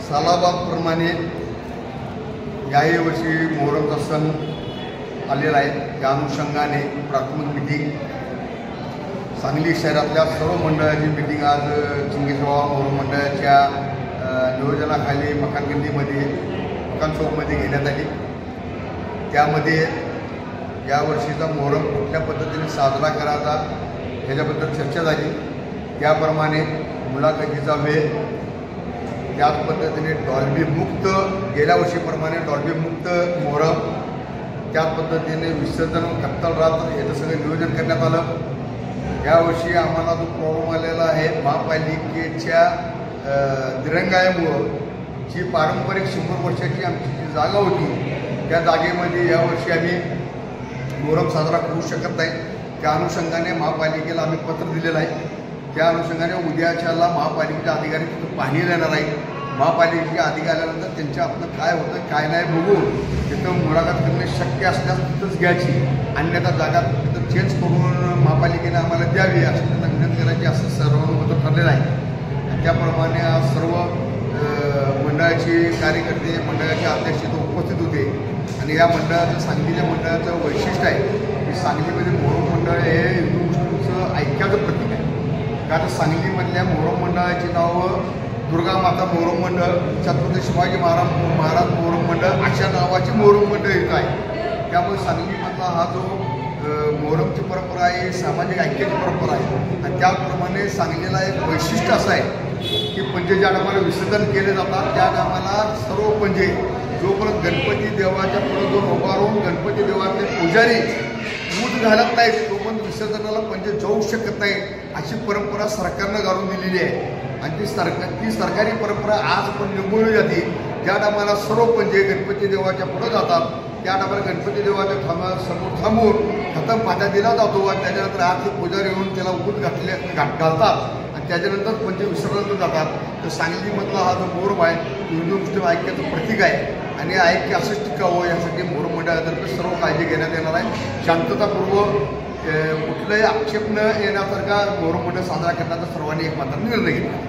सालाबादप्रमाणे याही वर्षी मोहरमचा सण आलेला आहे। त्या अनुषंगाने प्राथमिक मिटिंग सांगली शहरातल्या सर्व मंडळाची मिटिंग आज चिंगीसराव मोहरम मंडळाच्या नियोजनाखाली मकानगंदीमध्ये मकान चौकमध्ये घेण्यात आली। त्यामध्ये यावर्षीचा मोहरम कुठल्या पद्धतीने साजरा करायचा ह्याच्याबद्दल चर्चा झाली। त्याप्रमाणे मुलाखतीचा वेळ, त्याच पद्धतीने डॉल्बी मुक्त, गेल्या वर्षीप्रमाणे डॉल्बी मुक्त मोहरम, त्याच पद्धतीने विसर्जन कत्तल रात्र याचं सगळं नियोजन करण्यात आलं। यावर्षी आम्हाला जो प्रॉब्लेम आलेला आहे महापालिकेच्या दिरंगाईमुळं जी पारंपरिक 100 वर्षाची आमची जी जागा होती त्या जागेमध्ये यावर्षी आम्ही मोहरम साजरा करू शकत नाही। त्या अनुषंगाने महापालिकेला आम्ही पत्र दिलेलं आहे। त्या अनुषंगाने उद्याच्याला महापालिकेचे अधिकारी तिथं पाहणीला येणार आहेत। महापालिकेचे अधिकारी आल्यानंतर त्यांच्या आपलं काय होतं काय नाही बघून तिथं मुलाखत करणे शक्य असल्यास तिथंच घ्यायची, अन्यथा जागा तिथं चेंज करून महापालिकेने आम्हाला द्यावी अशी त्यांना विनंती करायची असं सर्वानुमत ठरलेलं आहे। त्याप्रमाणे आज सर्व मंडळाचे कार्यकर्ते, मंडळाचे अध्यक्ष इथं उपस्थित होते आणि या मंडळाचं, सांगलीच्या मंडळाचं वैशिष्ट्य आहे की सांगलीमध्ये मोहरम मंडळ हे हिंदू मुस्लिमचं ऐक्याचं प्रतीक आहे। कारण सांगलीमधल्या मोहरम मंडळाची नावं दुर्गा माता मोहरम मंडळ, छत्रपती शिवाजी महाराज मोहरम मंडळ अशा नावाची मोहरम मंडळ इथं आहे। त्यामुळे सांगलीमधला हा जो मोहरमची परंपरा आहे, सामाजिक ऐक्याची परंपरा आहे आणि त्याप्रमाणे सांगलीला एक वैशिष्ट्य असं आहे की पंजे ज्या टायमाला विसर्जन केले जातात त्या टायमाला सर्व पंजे जोपर्यंत गणपती देवाच्या पुढे जो उभा राहून गणपती देवाचे पुजारी मूठ घालत नाहीत तोपर्यंत विसर्जनाला पंजे जाऊ शकत नाही अशी परंपरा सरकारनं घालून दिलेली आहे। आणि ती सरकारी परंपरा आज पण निघून जाते। ज्या टायमाला सर्व पंजे गणपती देवाच्या पुढे जातात त्या टायमाला गणपती देवाच्या समोर थांबून खतम पात्या दिला जातो आणि त्याच्यानंतर आत पुजारी येऊन त्याला उगून घालतात आणि त्याच्यानंतर पंजे विसर्जन जातात। तर सांगलीमधला हा जो मोहरम आहे हिंदू मुस्लिम ऐक्याचं प्रतीक आहे आणि ऐक्य असंच टिकावं यासाठी मोहरम मंडळातर्फे सर्व काळजी घेण्यात येणार आहे। शांततापूर्व कुठलाही आक्षेप न येण्यासारखा मोहरम मंडळ साजरा करण्याचा सर्वांनी एक मात्र निर्णय घेतला।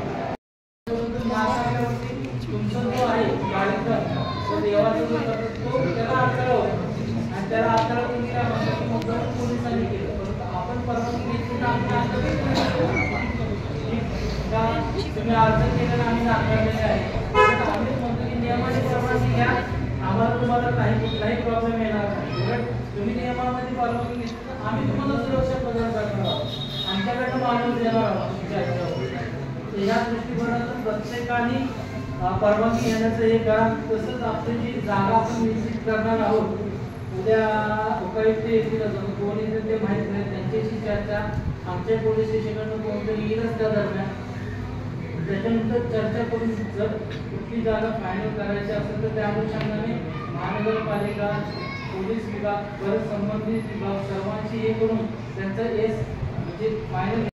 आम्हाला तुम्हाला कुठलाही प्रॉब्लेम येणार नाही। तुम्ही नियमामध्ये परवानगी घेतली तर आम्ही तुम्हाला सुरक्षा प्रदान करणार आहोत, आमच्याकडनं माणूस देणार आहोत। या दृष्टिकोनातून प्रत्येकाने परवानगी घेण्याचं हे करा। तसंच आपली जी जागा आपण निश्चित करणार आहोत, उद्या उपायुक्त येतील, कोण येतील ते माहीत नाही, त्यांच्याशी चर्चा आमच्या पोलीस स्टेशनकडून कोणतरी येईलच त्या दरम्यान, त्याच्यानंतर चर्चा करून जर कुठली जागा फायनल करायची असेल तर त्या अनुषंगाने महानगरपालिका, पोलीस विभाग, परत संबंधित विभाग सर्वांची हे करून त्यांचं म्हणजे फायनल